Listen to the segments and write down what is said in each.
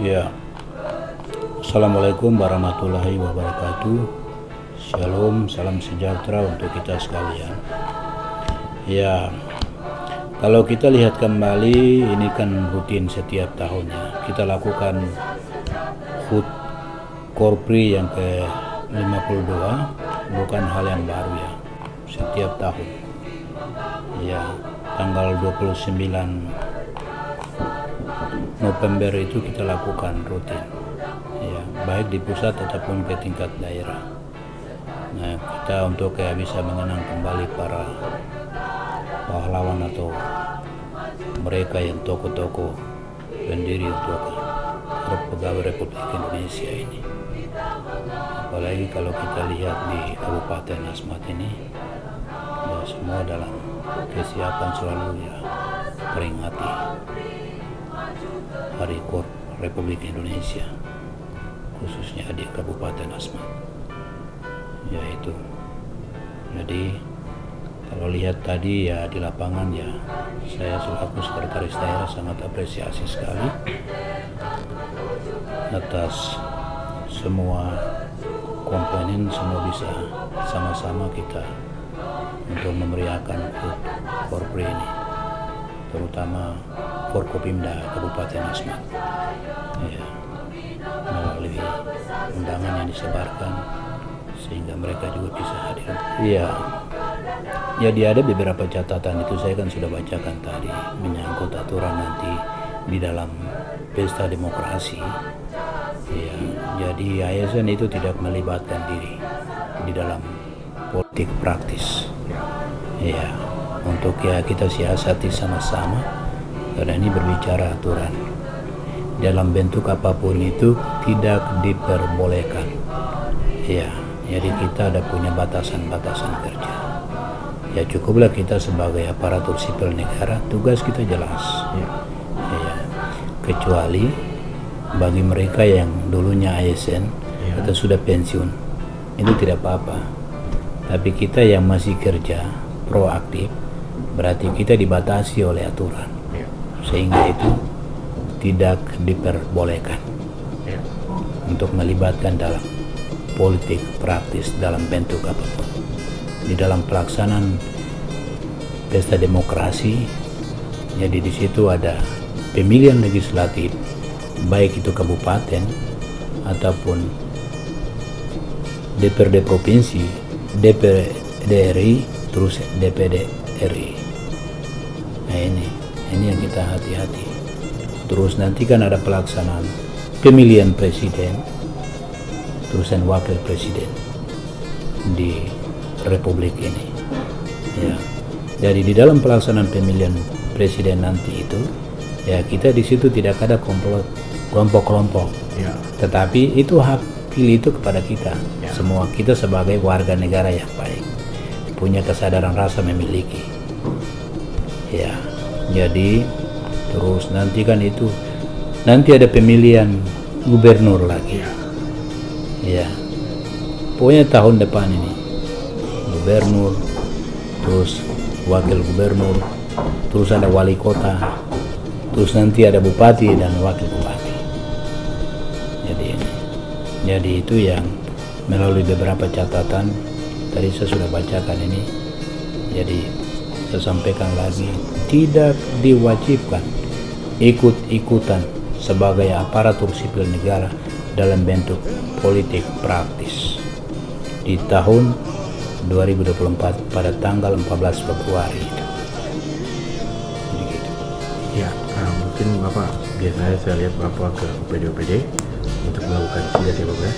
Ya, Assalamualaikum warahmatullahi wabarakatuh. Shalom, salam sejahtera untuk kita sekalian. Ya, kalau kita lihat kembali, ini kan rutin setiap tahunnya. Kita lakukan HUT Korpri yang ke-52, bukan hal yang baru ya, setiap tahun. Ya, tanggal 29 November itu kita lakukan rutin, ya, baik di pusat ataupun ke tingkat daerah. Nah, kita untuk bisa mengenang kembali para pahlawan atau mereka yang tokoh-tokoh pendiri untuk pegawai Republik Indonesia ini. Apalagi kalau kita lihat di Kabupaten Asmat ini, ya semua dalam kesiapan selalu ya peringati Hari Kor Republik Indonesia, khususnya di Kabupaten Asmat. Yaitu, jadi kalau lihat tadi ya di lapangan ya, saya selaku sekretaris daerah sangat apresiasi sekali atas semua komponen, semua bisa sama-sama kita untuk memeriahkan HUT Korpri ini, terutama Forkopimda Kabupaten Asmat, ya, melalui undangan yang disebarkan sehingga mereka juga bisa hadir. Iya, jadi ada beberapa catatan itu saya kan sudah bacakan tadi menyangkut aturan nanti di dalam pesta demokrasi. Ya, jadi ASN itu tidak melibatkan diri di dalam politik praktis. Ya, untuk ya kita siasati sama-sama. Karena ini berbicara aturan dalam bentuk apapun itu tidak diperbolehkan. Ya, jadi kita ada punya batasan-batasan kerja. Ya cukuplah kita sebagai aparatur sipil negara, tugas kita jelas. Ya, kecuali bagi mereka yang dulunya ASN atau sudah pensiun, itu tidak apa-apa. Tapi kita yang masih kerja proaktif, berarti kita dibatasi oleh aturan. Sehingga itu tidak diperbolehkan untuk melibatkan dalam politik praktis dalam bentuk apapun. Di dalam pelaksanaan pesta demokrasi, jadi di situ ada pemilihan legislatif, baik itu kabupaten ataupun DPRD provinsi, DPRD RI, terus DPD RI. Nah ini yang kita hati-hati. Terus nanti kan ada pelaksanaan pemilihan presiden, terusan wakil presiden di Republik ini. Ya, jadi di dalam pelaksanaan pemilihan presiden nanti itu, ya kita di situ tidak ada kelompok-kelompok. Ya. Tetapi itu hak pilih itu kepada kita. Ya. Semua kita sebagai warga negara yang baik, punya kesadaran rasa memiliki. Ya. Jadi terus nanti kan itu nanti ada pemilihan gubernur lagi. Ya, pokoknya tahun depan ini gubernur, terus wakil gubernur, terus ada wali kota, terus nanti ada bupati dan wakil bupati. Jadi itu yang melalui beberapa catatan tadi saya sudah bacakan ini. Jadi saya sampaikan lagi, tidak diwajibkan ikut-ikutan sebagai aparatur sipil negara dalam bentuk politik praktis di tahun 2024 pada tanggal 14 Februari. Jadi gitu. Ya, mungkin Bapak biasanya saya lihat Bapak ke UPD untuk melakukan sidat ya Bapak ya.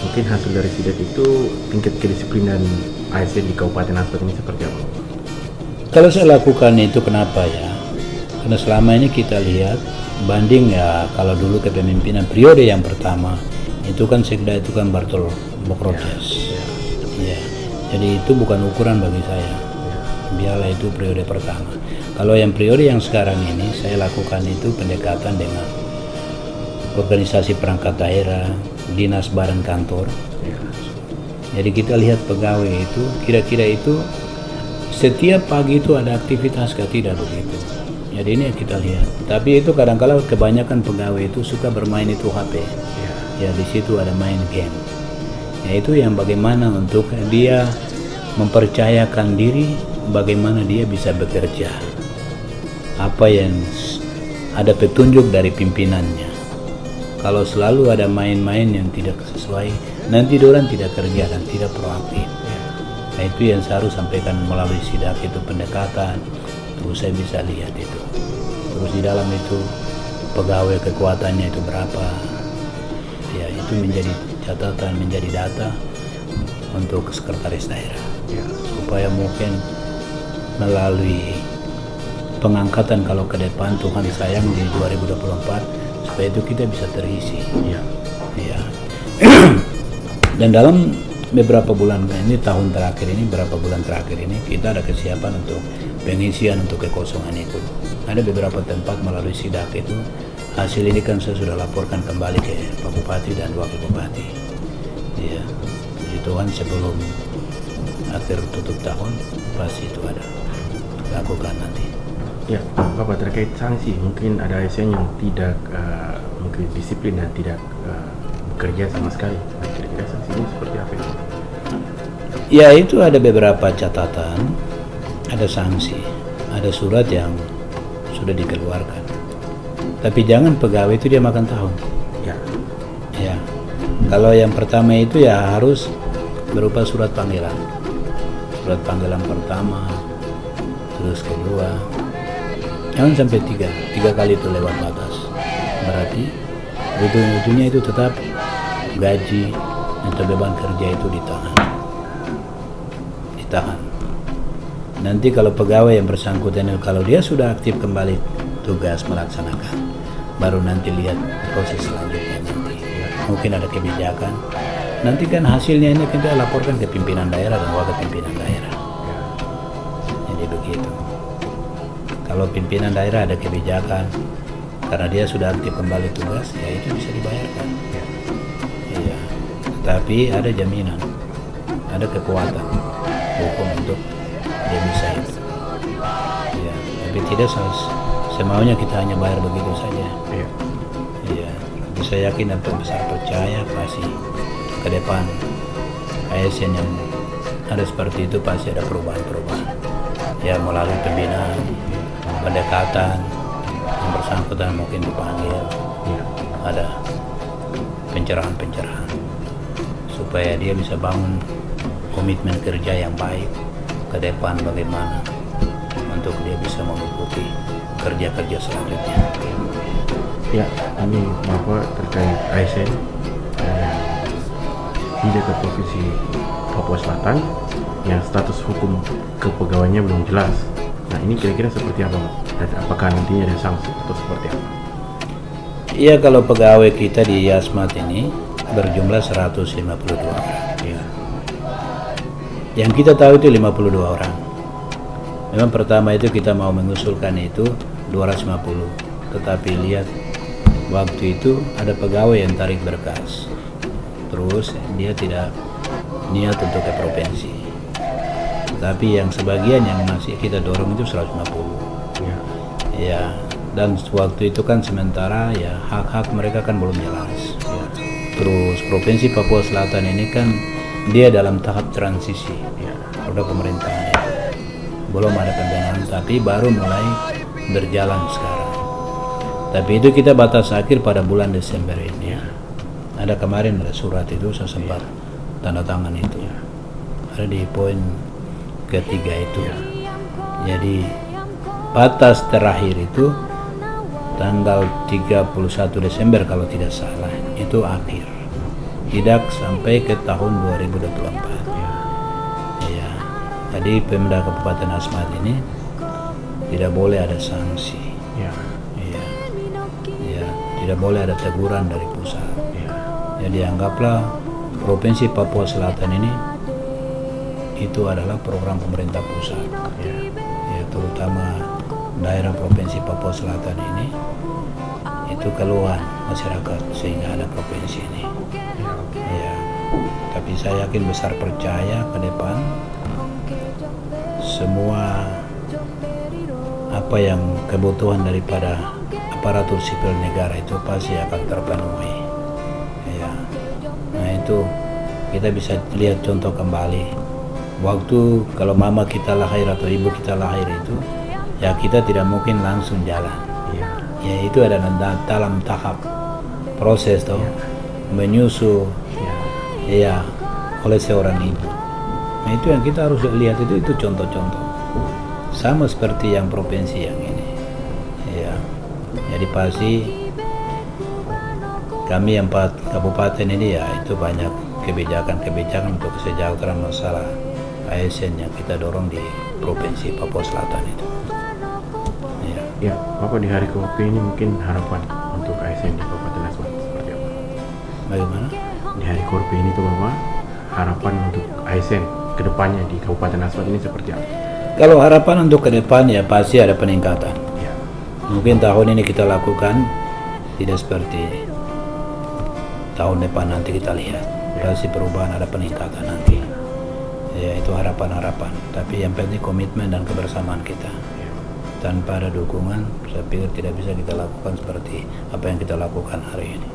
Mungkin hasil dari sidat itu tingkat kedisiplinan ASN di Kabupaten Asmat ini seperti apa? Kalau saya lakukan itu kenapa ya? Karena selama ini kita lihat banding ya, kalau dulu kepemimpinan periode yang pertama itu kan sekda itu kan Bartol Bokrojas. Ya. Jadi itu bukan ukuran bagi saya. Biarlah itu periode pertama. Kalau yang periode yang sekarang ini saya lakukan itu pendekatan dengan organisasi perangkat daerah, dinas badan kantor. Jadi kita lihat pegawai itu kira-kira itu setiap pagi itu ada aktivitas, tidak begitu. Jadi ini yang kita lihat. Tapi itu kadang-kala kebanyakan pegawai itu suka bermain itu HP. Ya di situ ada main game. Ya itu yang bagaimana untuk dia mempercayakan diri, bagaimana dia bisa bekerja. Apa yang ada petunjuk dari pimpinannya. Kalau selalu ada main-main yang tidak sesuai, nanti orang tidak kerja dan tidak proaktif. Nah itu yang saya harus sampaikan melalui sidak itu pendekatan. Terus saya bisa lihat itu. Terus di dalam itu pegawai kekuatannya itu berapa. Ya itu menjadi catatan, menjadi data untuk sekretaris daerah. Supaya mungkin melalui pengangkatan kalau ke depan Tuhan sayang di 2024 supaya itu kita bisa terisi. Ya. Dan dalam beberapa bulan ini, tahun terakhir ini, beberapa bulan terakhir ini kita ada kesiapan untuk pengisian untuk kekosongan itu. Ada beberapa tempat melalui sidak itu, hasil ini kan saya sudah laporkan kembali ke Pak Bupati dan Wakil Bupati. Ya, jadi Tuhan sebelum akhir tutup tahun pasti itu ada lakukan nanti. Ya, Bapak terkait sanksi, mungkin ada ASN yang tidak mungkin disiplin dan tidak bekerja sama sekali. Nah, kira-kira sanksi ini seperti apa itu? Ya itu ada beberapa catatan, ada sanksi, ada surat yang sudah dikeluarkan. Tapi jangan pegawai itu dia makan tahun. Ya. Kalau yang pertama itu ya harus berupa surat panggilan. Surat panggilan pertama, terus kedua, jangan sampai tiga kali itu lewat batas. Berarti ujung-ujungnya itu tetap gaji atau beban kerja itu ditahan. Nanti kalau pegawai yang bersangkutan kalau dia sudah aktif kembali tugas melaksanakan, baru nanti lihat proses selanjutnya nanti. Mungkin ada kebijakan. Nanti kan hasilnya ini kita laporkan ke pimpinan daerah dan wakil pimpinan daerah. Jadi begitu. Kalau pimpinan daerah ada kebijakan karena dia sudah aktif kembali tugas, ya itu bisa dibayarkan. Iya. Tapi ada jaminan, ada kekuatan hukum untuk dia bisa itu. Ya, tapi tidak semaunya kita hanya bayar begitu saja. Iya. Tapi saya yakin dan besar percaya pasti ke depan ASN yang ada seperti itu pasti ada perubahan-perubahan. Ya melalui pembinaan, pendekatan, yang bersangkutan mungkin dipanggil, ada pencerahan-pencerahan supaya dia bisa bangun komitmen kerja yang baik ke depan bagaimana untuk dia bisa mengikuti kerja-kerja selanjutnya. Ya, ini Bapak terkait ASN tidak ke Provinsi Papua Selatan yang status hukum kepegawaiannya belum jelas. Nah ini kira-kira seperti apa, Pak? Dan apakah nantinya ada sanksi atau seperti apa? Iya, kalau pegawai kita di Yasmat ini berjumlah 152 orang. Yang kita tahu itu 52 orang. Memang pertama itu kita mau mengusulkan itu 250, tetapi lihat waktu itu ada pegawai yang tarik berkas, terus dia tidak niat untuk ke provinsi. Tapi yang sebagian yang masih kita dorong itu 150. Ya, dan waktu itu kan sementara ya hak-hak mereka kan belum jelas. Terus Provinsi Papua Selatan ini kan dia dalam tahap transisi, roda pemerintahan itu belum ada pembenahan, tapi baru mulai berjalan sekarang. Tapi itu kita batas akhir pada bulan Desember ini. Ada kemarin ada surat itu saya sempat tanda tangan itu, ada di poin ketiga itu. Jadi batas terakhir itu tanggal 31 Desember kalau tidak salah, itu akhir. Tidak sampai ke tahun 2024. Ya. Jadi Pemda Kabupaten Asmat ini tidak boleh ada sanksi. Ya. Tidak boleh ada teguran dari pusat. Jadi anggaplah Provinsi Papua Selatan ini itu adalah program pemerintah pusat. Ya, terutama daerah Provinsi Papua Selatan ini itu keluhan masyarakat sehingga ada provinsi ini. Ya, tapi saya yakin besar percaya ke depan semua apa yang kebutuhan daripada aparatur sipil negara itu pasti akan terpenuhi. Ya. Nah itu kita bisa lihat contoh kembali. Waktu kalau mama kita lahir atau ibu kita lahir itu, ya kita tidak mungkin langsung jalan. Ya itu ada dalam tahap proses toh, menyusu ya oleh seorang ibu. Nah itu yang kita harus lihat, itu contoh-contoh. Sama seperti yang provinsi yang ini. Ya. Jadi pasti kami 4 kabupaten ini ya itu banyak kebijakan untuk kesejahteraan masalah ASN yang kita dorong di Provinsi Papua Selatan itu. Ya, Bapak di hari ke-20 ini mungkin harapan untuk ASN di Kabupaten Asmat seperti apa? Bagaimana? Di hari ke-20 ini tuh Bapak, harapan untuk ASN ke depannya di Kabupaten Asmat ini seperti apa? Kalau harapan untuk ke depan ya pasti ada peningkatan. Ya. Mungkin tahun ini kita lakukan tidak seperti tahun depan, nanti kita lihat. Pasti perubahan, ada peningkatan nanti. Ya itu harapan-harapan. Tapi yang penting komitmen dan kebersamaan kita. Tanpa ada dukungan, saya pikir tidak bisa kita lakukan seperti apa yang kita lakukan hari ini.